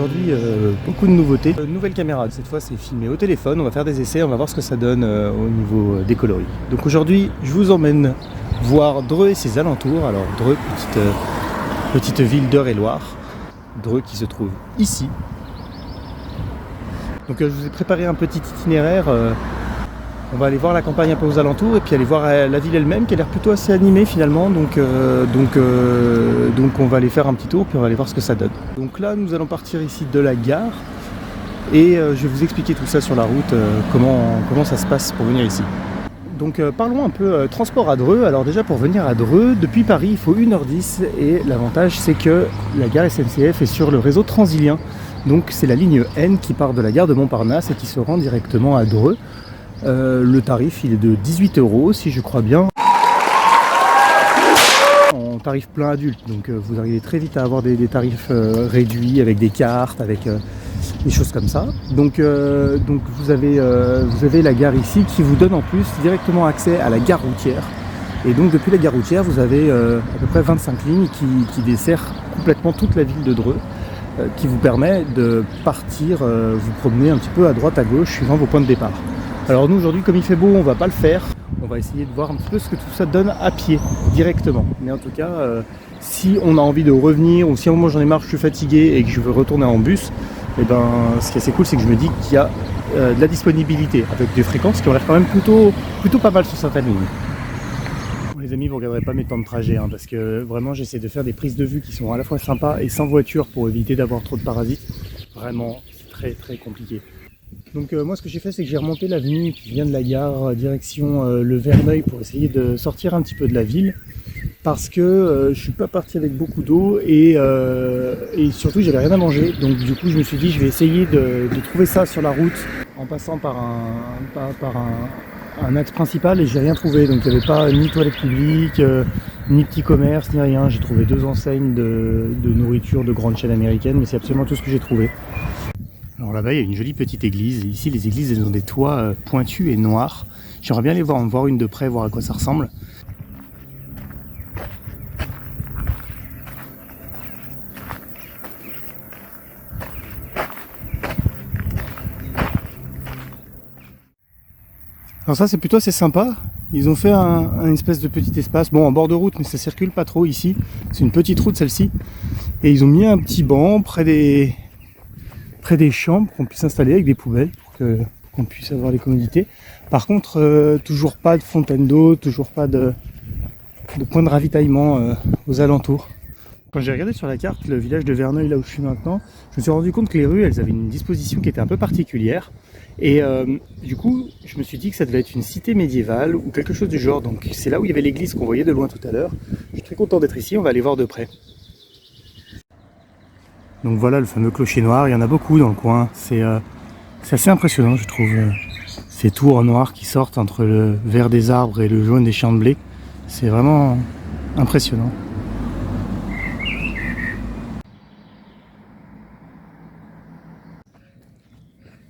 aujourd'hui beaucoup de nouveautés. Nouvelle caméra, cette fois c'est filmé au téléphone, on va faire des essais, on va voir ce que ça donne au niveau des coloris. Donc aujourd'hui je vous emmène voir Dreux et ses alentours. Alors Dreux, petite ville d'Eure-et-Loir, Dreux qui se trouve ici. Donc je vous ai préparé un petit itinéraire. On va aller voir la campagne un peu aux alentours et puis aller voir la ville elle-même qui a l'air plutôt assez animée finalement. Donc on va aller faire un petit tour puis on va aller voir ce que ça donne. Donc là nous allons partir ici de la gare et je vais vous expliquer tout ça sur la route, comment ça se passe pour venir ici. Donc parlons un peu transport à Dreux. Alors déjà pour venir à Dreux, depuis Paris il faut 1h10 et l'avantage c'est que la gare SNCF est sur le réseau transilien. Donc c'est la ligne N qui part de la gare de Montparnasse et qui se rend directement à Dreux. Le tarif il est de 18 € si je crois bien. En tarif plein adulte, donc vous arrivez très vite à avoir des tarifs réduits avec des cartes, avec des choses comme ça. Donc vous avez la gare ici qui vous donne en plus directement accès à la gare routière. Et donc depuis la gare routière vous avez à peu près 25 lignes qui desserrent complètement toute la ville de Dreux. Qui vous permet de partir vous promener un petit peu à droite à gauche suivant vos points de départ. Alors nous aujourd'hui comme il fait beau on va pas le faire, on va essayer de voir un petit peu ce que tout ça donne à pied directement. Mais en tout cas si on a envie de revenir ou si à un moment j'en ai marre, je suis fatigué et que je veux retourner en bus, et ben ce qui est assez cool c'est que je me dis qu'il y a de la disponibilité avec des fréquences qui ont l'air quand même plutôt pas mal sur certaines lignes. Les amis, vous ne regarderez pas mes temps de trajet parce que vraiment j'essaie de faire des prises de vue qui sont à la fois sympas et sans voiture pour éviter d'avoir trop de parasites. Vraiment c'est très très compliqué. Donc moi ce que j'ai fait c'est que j'ai remonté l'avenue qui vient de la gare direction le Verneuil pour essayer de sortir un petit peu de la ville parce que je suis pas parti avec beaucoup d'eau et surtout j'avais rien à manger, donc du coup je me suis dit je vais essayer de trouver ça sur la route en passant par un axe principal et j'ai rien trouvé, donc il n'y avait pas ni toilettes publiques, ni petit commerce, ni rien. J'ai trouvé 2 enseignes de nourriture de grandes chaînes américaines, mais c'est absolument tout ce que j'ai trouvé. Alors là-bas il y a une jolie petite église, et ici les églises elles ont des toits pointus et noirs. J'aimerais bien aller en voir une de près, voir à quoi ça ressemble. Alors ça c'est plutôt assez sympa, ils ont fait un espèce de petit espace, bon en bord de route mais ça circule pas trop ici, c'est une petite route celle-ci, et ils ont mis un petit banc près des champs pour qu'on puisse s'installer avec des poubelles, pour qu'on puisse avoir les commodités. Par contre toujours pas de fontaine d'eau, toujours pas de point de ravitaillement aux alentours. Quand j'ai regardé sur la carte le village de Verneuil, là où je suis maintenant, je me suis rendu compte que les rues elles avaient une disposition qui était un peu particulière. Et du coup, je me suis dit que ça devait être une cité médiévale ou quelque chose du genre. Donc c'est là où il y avait l'église qu'on voyait de loin tout à l'heure. Je suis très content d'être ici, on va aller voir de près. Donc voilà le fameux clocher noir, il y en a beaucoup dans le coin. C'est assez impressionnant je trouve. Ces tours noires qui sortent entre le vert des arbres et le jaune des champs de blé. C'est vraiment impressionnant.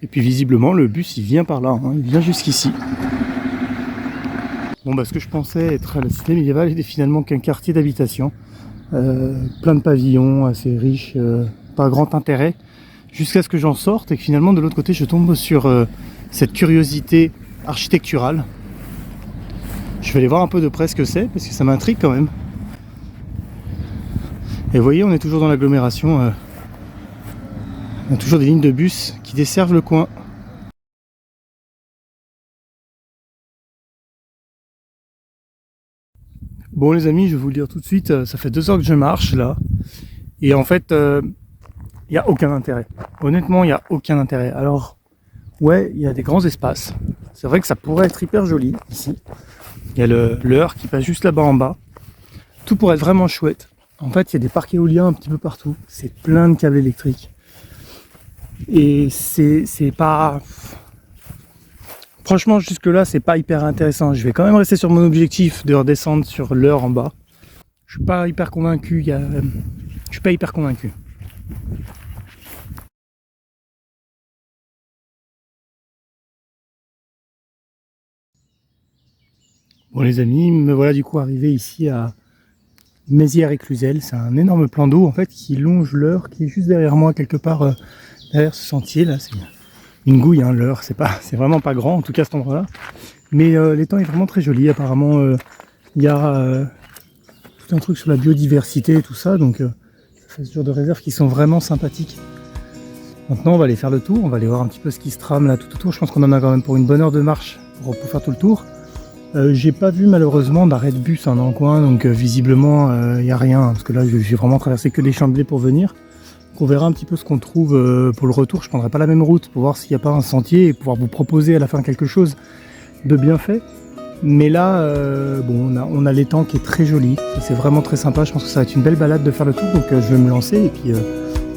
Et puis visiblement le bus il vient par là, il vient jusqu'ici. Bon ce que je pensais être la cité médiévale était finalement qu'un quartier d'habitation. Plein de pavillons assez riches, pas grand intérêt. Jusqu'à ce que j'en sorte et que finalement de l'autre côté je tombe sur cette curiosité architecturale. Je vais aller voir un peu de près ce que c'est parce que ça m'intrigue quand même. Et vous voyez on est toujours dans l'agglomération. On a toujours des lignes de bus qui desservent le coin. Bon les amis, je vais vous le dire tout de suite, ça fait 2 heures que je marche là. Et en fait, il n'y a aucun intérêt. Honnêtement, il n'y a aucun intérêt. Alors, ouais, il y a des grands espaces. C'est vrai que ça pourrait être hyper joli ici. Il y a l'Eure qui passe juste là-bas en bas. Tout pourrait être vraiment chouette. En fait, il y a des parcs éoliens un petit peu partout. C'est plein de câbles électriques. Et c'est pas... Franchement, jusque-là, c'est pas hyper intéressant. Je vais quand même rester sur mon objectif de redescendre sur l'Eure en bas. Je suis pas hyper convaincu. Je suis pas hyper convaincu. Bon les amis, me voilà du coup arrivé ici à Mézières et Cluzel. C'est un énorme plan d'eau en fait qui longe l'Eure, qui est juste derrière moi quelque part derrière ce sentier là. C'est une gouille, hein, l'Eure. C'est vraiment pas grand en tout cas cet endroit-là. Mais l'étang est vraiment très joli. Apparemment, il y a tout un truc sur la biodiversité et tout ça, donc ça fait ce genre de réserves qui sont vraiment sympathiques. Maintenant, on va aller faire le tour. On va aller voir un petit peu ce qui se trame là tout autour. Je pense qu'on en a quand même pour une bonne heure de marche pour faire tout le tour. J'ai pas vu malheureusement d'arrêt de bus dans le coin, donc visiblement il n'y a rien, parce que là j'ai vraiment traversé que des champs de blé pour venir. Donc on verra un petit peu ce qu'on trouve pour le retour. Je prendrai pas la même route pour voir s'il n'y a pas un sentier et pouvoir vous proposer à la fin quelque chose de bien fait. Mais là, bon, on a l'étang qui est très joli, c'est vraiment très sympa. Je pense que ça va être une belle balade de faire le tour, donc je vais me lancer et puis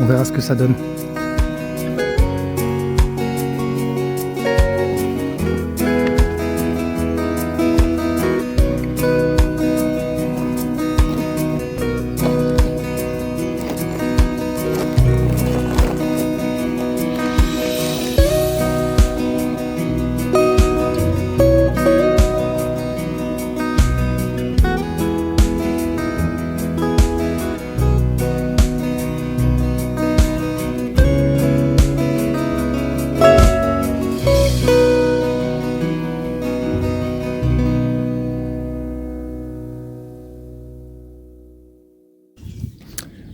on verra ce que ça donne.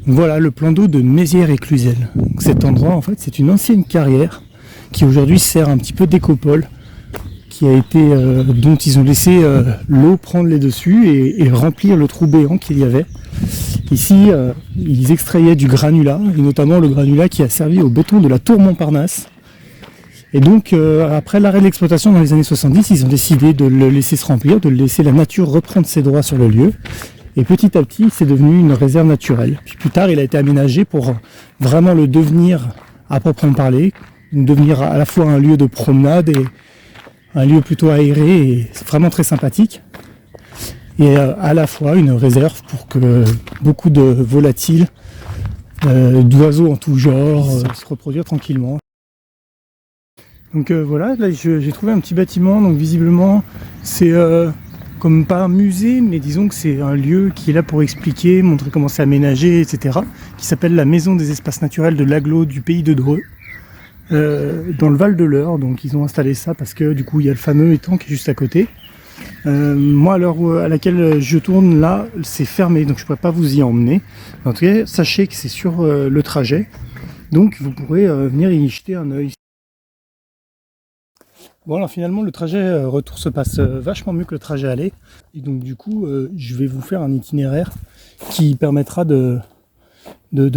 Voilà le plan d'eau de Mézières et Cluzel. Donc cet endroit, en fait, c'est une ancienne carrière qui aujourd'hui sert un petit peu d'écopole, qui a été, dont ils ont laissé l'eau prendre les dessus et remplir le trou béant qu'il y avait. Ici, ils extrayaient du granulat, et notamment le granulat qui a servi au béton de la tour Montparnasse. Et donc, après l'arrêt de l'exploitation dans les années 70, ils ont décidé de le laisser se remplir, de laisser la nature reprendre ses droits sur le lieu. Et petit à petit, c'est devenu une réserve naturelle. Puis plus tard, il a été aménagé pour vraiment le devenir, à proprement parler, devenir à la fois un lieu de promenade et un lieu plutôt aéré, et c'est vraiment très sympathique. Et à la fois une réserve pour que beaucoup de volatiles, d'oiseaux en tout genre, se reproduisent tranquillement. Donc voilà, là j'ai trouvé un petit bâtiment, donc visiblement c'est comme pas un musée, mais disons que c'est un lieu qui est là pour expliquer, montrer comment c'est aménagé, etc. Qui s'appelle la Maison des espaces naturels de l'Aglo du pays de Dreux, dans le Val de l'Eure. Donc ils ont installé ça parce que du coup il y a le fameux étang qui est juste à côté. Moi à l'heure à laquelle je tourne là, c'est fermé, donc je ne pourrais pas vous y emmener. En tout cas, sachez que c'est sur le trajet, donc vous pourrez venir y jeter un œil. Bon alors finalement le trajet retour se passe vachement mieux que le trajet aller, et donc du coup je vais vous faire un itinéraire qui permettra de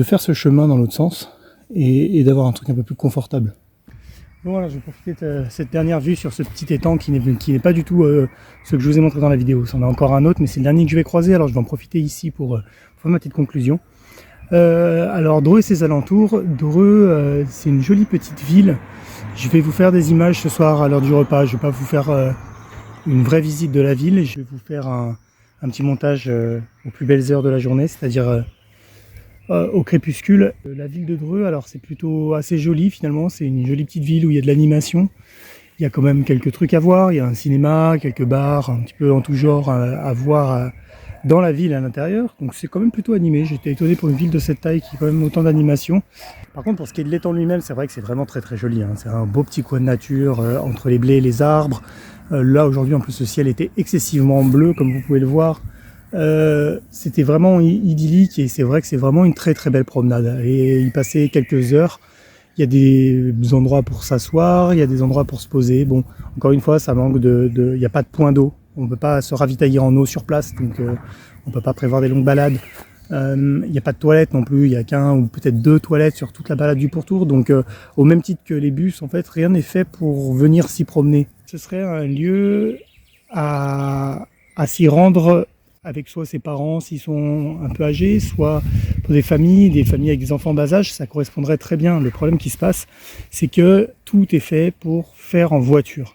faire ce chemin dans l'autre sens et d'avoir un truc un peu plus confortable. Bon voilà, je vais profiter de cette dernière vue sur ce petit étang qui n'est pas du tout ce que je vous ai montré dans la vidéo. C'en a encore un autre, mais c'est le dernier que je vais croiser, alors je vais en profiter ici pour faire ma petite conclusion. Alors Dreux et ses alentours, Dreux c'est une jolie petite ville. Je vais vous faire des images ce soir à l'heure du repas. Je ne vais pas vous faire une vraie visite de la ville. Je vais vous faire un petit montage aux plus belles heures de la journée, c'est-à-dire au crépuscule. La ville de Dreux, alors c'est plutôt assez joli finalement. C'est une jolie petite ville où il y a de l'animation. Il y a quand même quelques trucs à voir. Il y a un cinéma, quelques bars, un petit peu en tout genre à voir dans la ville à l'intérieur. Donc c'est quand même plutôt animé. J'étais étonné pour une ville de cette taille qui a quand même autant d'animation. Par contre, pour ce qui est de l'étang lui-même, c'est vrai que c'est vraiment très très joli, hein. C'est un beau petit coin de nature entre les blés et les arbres. Là aujourd'hui en plus le ciel était excessivement bleu comme vous pouvez le voir. C'était vraiment idyllique et c'est vrai que c'est vraiment une très très belle promenade. Et y passer quelques heures. Il y a des endroits pour s'asseoir, il y a des endroits pour se poser. Bon, encore une fois, ça manque il n'y a pas de point d'eau. On ne peut pas se ravitailler en eau sur place, donc on ne peut pas prévoir des longues balades. Il n'y a pas de toilettes non plus, il n'y a qu'un ou peut-être 2 toilettes sur toute la balade du pourtour. Donc au même titre que les bus, en fait, rien n'est fait pour venir s'y promener. Ce serait un lieu à s'y rendre avec soit ses parents s'ils sont un peu âgés, soit pour des familles avec des enfants bas âge, ça correspondrait très bien. Le problème qui se passe, c'est que tout est fait pour faire en voiture.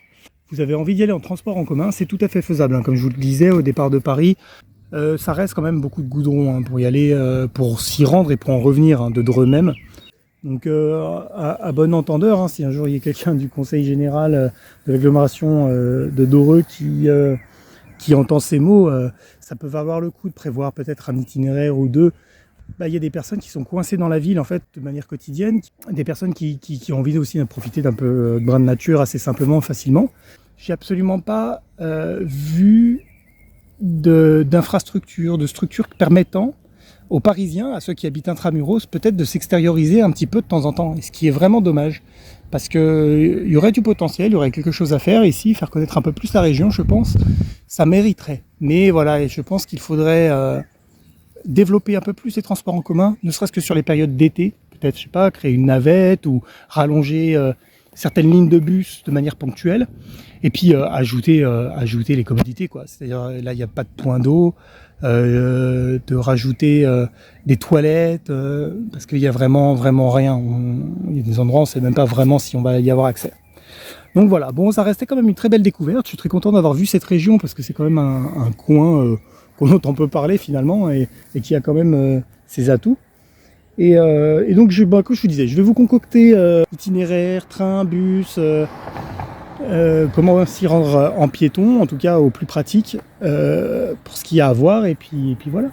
Vous avez envie d'y aller en transport en commun, c'est tout à fait faisable, hein. Comme je vous le disais au départ de Paris, ça reste quand même beaucoup de goudron, hein, pour y aller, pour s'y rendre et pour en revenir, hein, de Dreux même. Donc à bon entendeur, hein, si un jour il y a quelqu'un du conseil général de l'agglomération de Dreux qui qui entend ces mots, ça peut valoir le coup de prévoir peut-être un itinéraire ou deux. Il y a des personnes qui sont coincées dans la ville en fait de manière quotidienne, des personnes qui ont envie aussi de profiter d'un peu de brin de nature assez simplement, facilement. J'ai absolument pas vu d'infrastructures, de structures permettant aux Parisiens, à ceux qui habitent intramuros, peut-être de s'extérioriser un petit peu de temps en temps, et ce qui est vraiment dommage, parce qu'il y aurait du potentiel, il y aurait quelque chose à faire ici, faire connaître un peu plus la région, je pense, ça mériterait. Mais voilà, je pense qu'il faudrait développer un peu plus les transports en commun, ne serait-ce que sur les périodes d'été, peut-être, je sais pas, créer une navette ou rallonger certaines lignes de bus de manière ponctuelle, et puis ajouter les commodités, quoi. C'est-à-dire là, il n'y a pas de point d'eau, de rajouter des toilettes, parce qu'il y a vraiment rien. Il y a des endroits où on ne sait même pas vraiment si on va y avoir accès. Donc voilà, bon, ça restait quand même une très belle découverte. Je suis très content d'avoir vu cette région parce que c'est quand même un coin dont on peut parler finalement et qui a quand même ses atouts. Et donc, comme je vous disais, je vais vous concocter itinéraire, train, bus, comment s'y rendre en piéton, en tout cas au plus pratique, pour ce qu'il y a à voir, et puis voilà.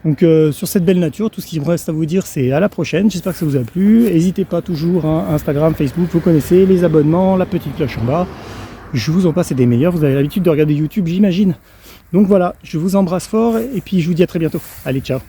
Donc sur cette belle nature, tout ce qu'il me reste à vous dire, c'est à la prochaine. J'espère que ça vous a plu. N'hésitez pas toujours, hein, Instagram, Facebook, vous connaissez, les abonnements, la petite cloche en bas. Je vous en passe des meilleurs. Vous avez l'habitude de regarder YouTube, j'imagine. Donc voilà, je vous embrasse fort et puis je vous dis à très bientôt. Allez, ciao.